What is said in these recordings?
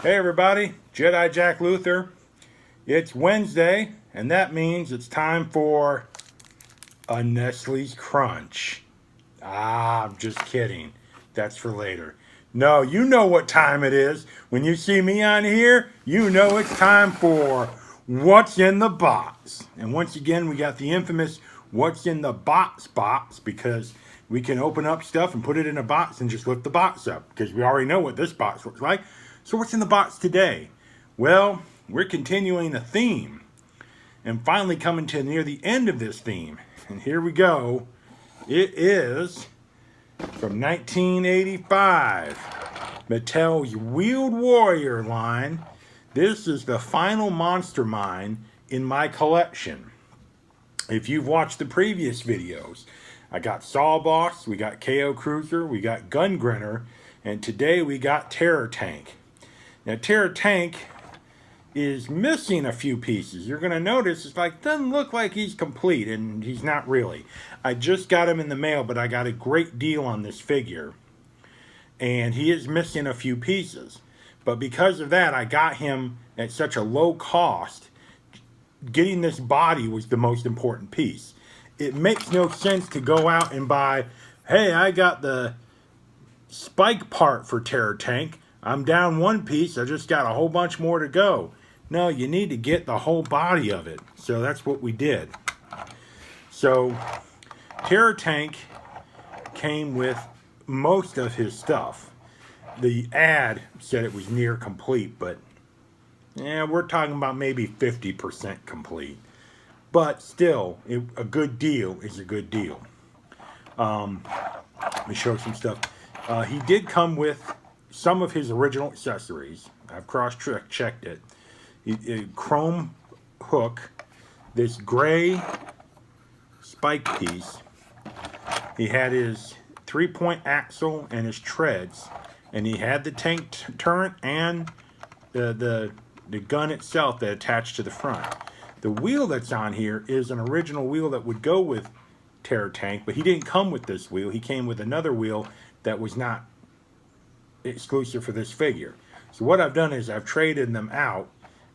Hey everybody, Jedi Jack Luther. It's Wednesday, and that means it's time for a Nestle's Crunch. I'm just kidding. That's for later. No, you know what time it is. When you see me on here, you know it's time for What's in the Box. And once again, we got the infamous What's in the box because we can open up stuff and put it in a box and just lift the box up because we already know what this box looks like. So what's in the box today? Well, we're continuing a theme and finally coming to near the end of this theme. And here we go. It is from 1985, Mattel's Wheeled Warrior line. This is the final monster mine in my collection. If you've watched the previous videos, I got Sawboss, we got KO Cruiser, we got Gungrenner, and today we got Terror Tank. Now, Terror Tank is missing a few pieces. You're going to notice it's like, doesn't look like he's complete, and he's not really. I just got him in the mail, but I got a great deal on this figure, and he is missing a few pieces. But because of that, I got him at such a low cost. Getting this body was the most important piece. It makes no sense to go out and buy, hey, I got the spike part for Terror Tank. I'm down one piece. I just got a whole bunch more to go. No, you need to get the whole body of it. So that's what we did. So Terror Tank came with most of his stuff. The ad said it was near complete, but yeah, we're talking about maybe 50% complete. But still, a good deal is a good deal. Let me show some stuff. He did come with some of his original accessories. I've cross-checked it. A chrome hook, this gray spike piece. He had his 3-point axle and his treads, and he had the tank turret and the gun itself that attached to the front. The wheel that's on here is an original wheel that would go with Terror Tank, but he didn't come with this wheel. He came with another wheel that was not exclusive for this figure. So what I've done is I've traded them out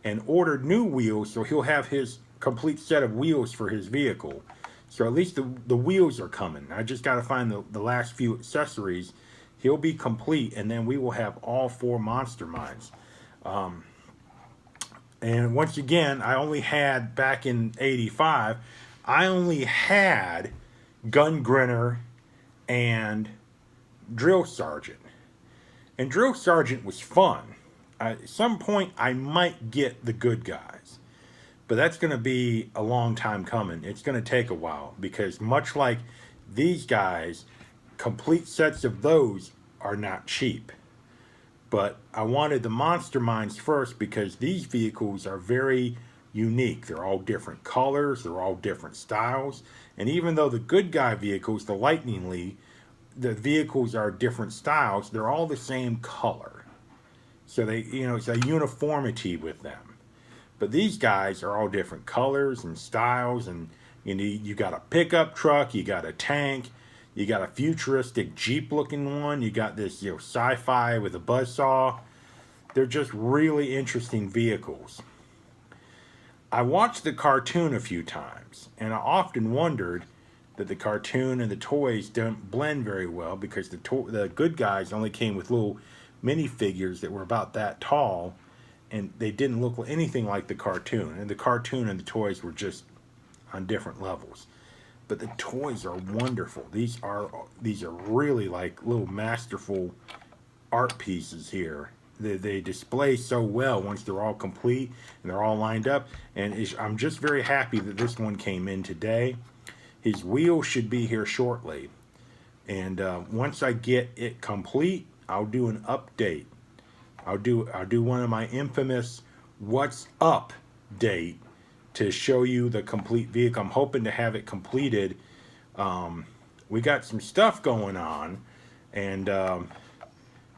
and ordered new wheels, so he'll have his complete set of wheels for his vehicle. So at least the wheels are coming. I just got to find the last few accessories. He'll be complete, and then we will have all 4 monster mines. And once again, I only had, back in 85, I only had Gungrenner and Drill Sergeant. And Drill Sergeant was fun. At some point, I might get the good guys. But that's going to be a long time coming. It's going to take a while. Because much like these guys, complete sets of those are not cheap. But I wanted the monster mines first because these vehicles are very unique. They're all different colors. They're all different styles. And even though the good guy vehicles, the Lightning Lee, the vehicles are different styles, they're all the same color. So they, it's a uniformity with them. But these guys are all different colors and styles, and you got a pickup truck, you got a tank, you got a futuristic Jeep looking one, you got this sci-fi with a buzzsaw. They're just really interesting vehicles. I watched the cartoon a few times, and I often wondered that the cartoon and the toys don't blend very well because the good guys only came with little minifigures that were about that tall, and they didn't look anything like the cartoon. And the cartoon and the toys were just on different levels. But the toys are wonderful. These are really like little masterful art pieces here. They display so well once they're all complete and they're all lined up. And I'm just very happy that this one came in today. His wheel should be here shortly. And once I get it complete, I'll do an update. I'll do one of my infamous What's Up date to show you the complete vehicle. I'm hoping to have it completed. We got some stuff going on, and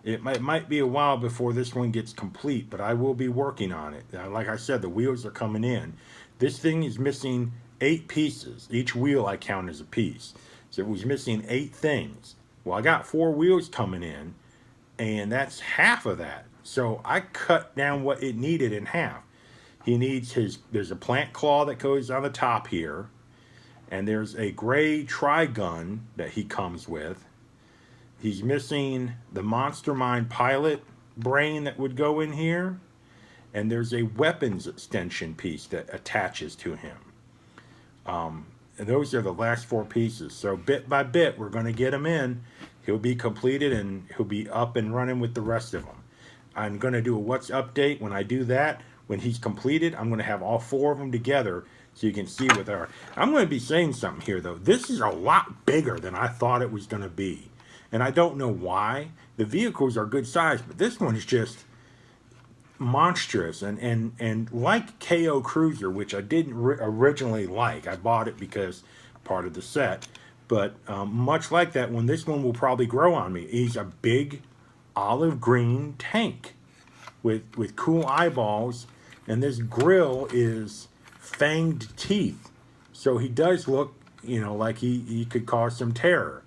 it might be a while before this one gets complete, but I will be working on it. Like I said, the wheels are coming in. This thing is missing 8 pieces. Each wheel I count as a piece. So it was missing 8 things. Well, I got 4 wheels coming in, and that's half of that. So I cut down what it needed in half. He needs there's a plant claw that goes on the top here, and there's a gray tri-gun that he comes with. He's missing the Monster Mind pilot brain that would go in here, and there's a weapons extension piece that attaches to him. And those are the last 4 pieces. So bit by bit, we're going to get him in. He'll be completed, and he'll be up and running with the rest of them. I'm going to do a what's update. When I do that, when he's completed, I'm going to have all 4 of them together so you can see what they are. I'm going to be saying something here, though. This is a lot bigger than I thought it was going to be. And I don't know why. The vehicles are good size, but this one is just monstrous. And like KO Cruiser, which I didn't originally like. I bought it because part of the set. But much like that one, this one will probably grow on me. He's a big olive green tank with cool eyeballs. And this grill is fanged teeth. So he does look, like he could cause some terror.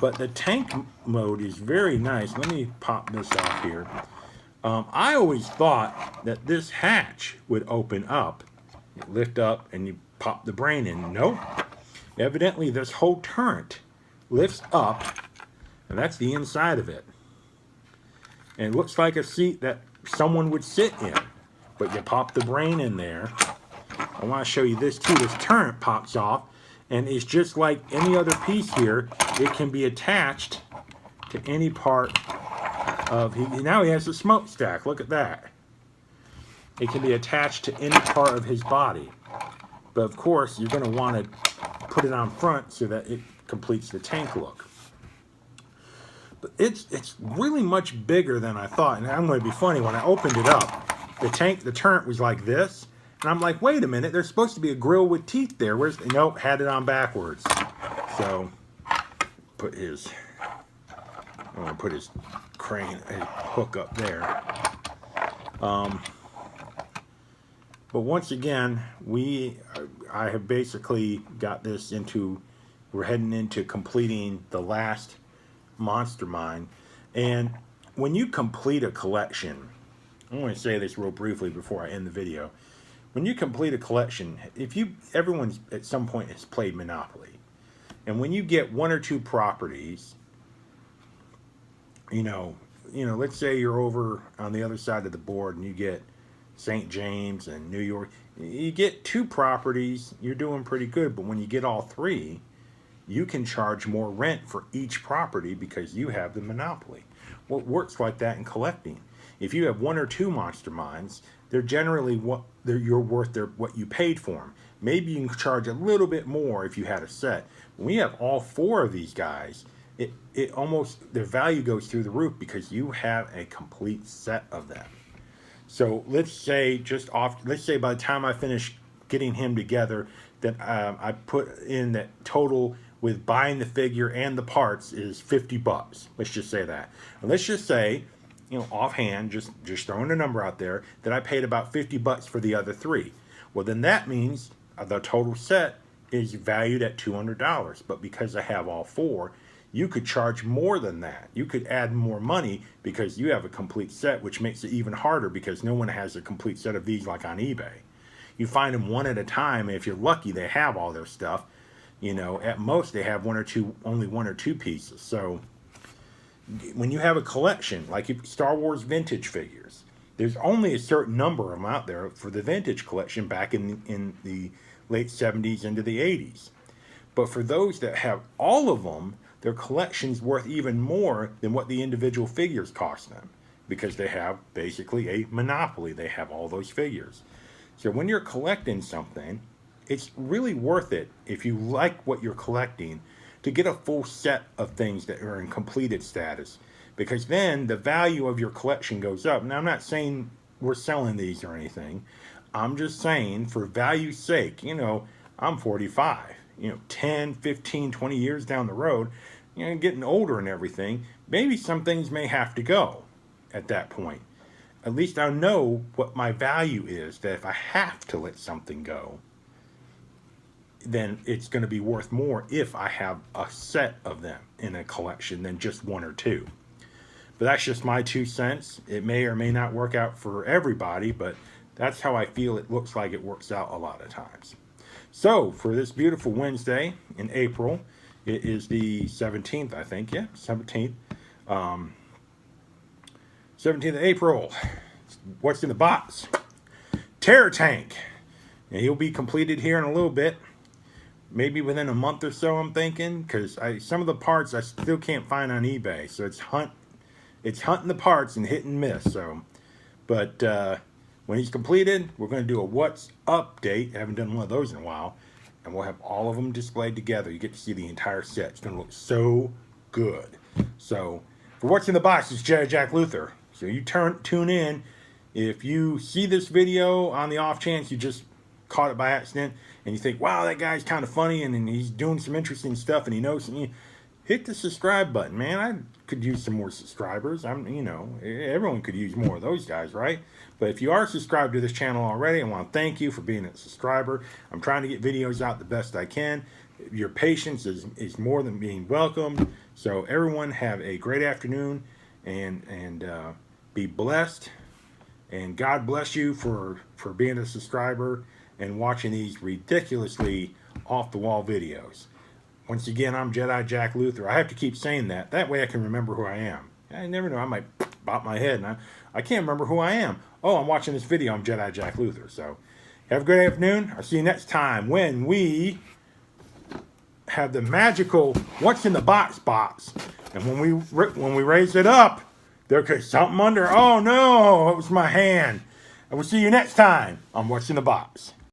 But the tank mode is very nice. Let me pop this off here. I always thought that this hatch would open up. You lift up and you pop the brain in. Nope. Evidently this whole turret lifts up, and that's the inside of it. And it looks like a seat that someone would sit in. But you pop the brain in there. I want to show you this too. This turret pops off, and it's just like any other piece here. It can be attached to any part of... Now he has a smokestack. Look at that. It can be attached to any part of his body. But of course, you're going to want to put it on front so that it completes the tank look. But it's really much bigger than I thought. And I'm going to be funny. When I opened it up, the turret was like this. And I'm like, wait a minute. There's supposed to be a grill with teeth there. Nope, had it on backwards. So, I'm going to put his hook up there. But once again, I have basically got this we're heading into completing the last Monster Mind. And when you complete a collection, I'm going to say this real briefly before I end the video. When you complete a collection, everyone at some point has played Monopoly. And when you get 1 or 2 properties, let's say you're over on the other side of the board and you get St. James and New York. You get 2 properties, you're doing pretty good. But when you get all 3, you can charge more rent for each property because you have the monopoly. Well, it works like that in collecting. If you have 1 or 2 Monster Minds, they're generally you're worth what you paid for them. Maybe you can charge a little bit more if you had a set. When we have all 4 of these guys, it almost, their value goes through the roof because you have a complete set of them. So let's say by the time I finish getting him together, that I put in that total with buying the figure and the parts is $50. Let's just say that. And let's just say, offhand, just throwing a number out there, that I paid about $50 for the other 3. Well, then that means the total set is valued at $200. But because I have all 4, you could charge more than that. You could add more money because you have a complete set, which makes it even harder because no one has a complete set of these like on eBay. You find them one at a time, and if you're lucky, they have all their stuff. At most they have only 1 or 2 pieces. So when you have a collection, like Star Wars vintage figures, there's only a certain number of them out there for the vintage collection back in the late 70s into the 80s. But for those that have all of them, their collection's worth even more than what the individual figures cost them because they have basically a monopoly. They have all those figures. So when you're collecting something, it's really worth it if you like what you're collecting to get a full set of things that are in completed status, because then the value of your collection goes up. Now, I'm not saying we're selling these or anything. I'm just saying for value's sake, I'm 45, 10, 15, 20 years down the road, getting older and everything, maybe some things may have to go at that point. At least I know what my value is, that if I have to let something go, then it's going to be worth more if I have a set of them in a collection than just 1 or 2. but that's just my 2 cents. It may or may not work out for everybody, but that's how I feel it looks like it works out a lot of times. So for this beautiful Wednesday in April, it is the 17th, I think. Yeah, 17th. 17th of April. What's in the box? Terror Tank. And he'll be completed here in a little bit. Maybe within a month or so, I'm thinking. Because some of the parts I still can't find on eBay. So it's hunting the parts and hit and miss. So, but when he's completed, we're going to do a What's Update. I haven't done one of those in a while. And we'll have all of them displayed together. You get to see the entire set. It's going to look so good. So, for What's in the Box, it's Jedi Jack Luther. So you tune in. If you see this video on the off chance you just caught it by accident and you think, wow, that guy's kind of funny and he's doing some interesting stuff and he knows something, hit the subscribe button, man. I could use some more subscribers. Everyone could use more of those guys, right? But if you are subscribed to this channel already, I want to thank you for being a subscriber. I'm trying to get videos out the best I can. Your patience is more than being welcomed. So everyone have a great afternoon and be blessed. And God bless you for being a subscriber and watching these ridiculously off-the-wall videos. Once again, I'm Jedi Jack Luther. I have to keep saying that. That way I can remember who I am. I never know. I might bop my head and I can't remember who I am. Oh, I'm watching this video. I'm Jedi Jack Luther. So have a great afternoon. I'll see you next time when we have the magical What's in the Box. And when we raise it up, there could be something under. Oh no, it was my hand. I will see you next time on What's in the Box.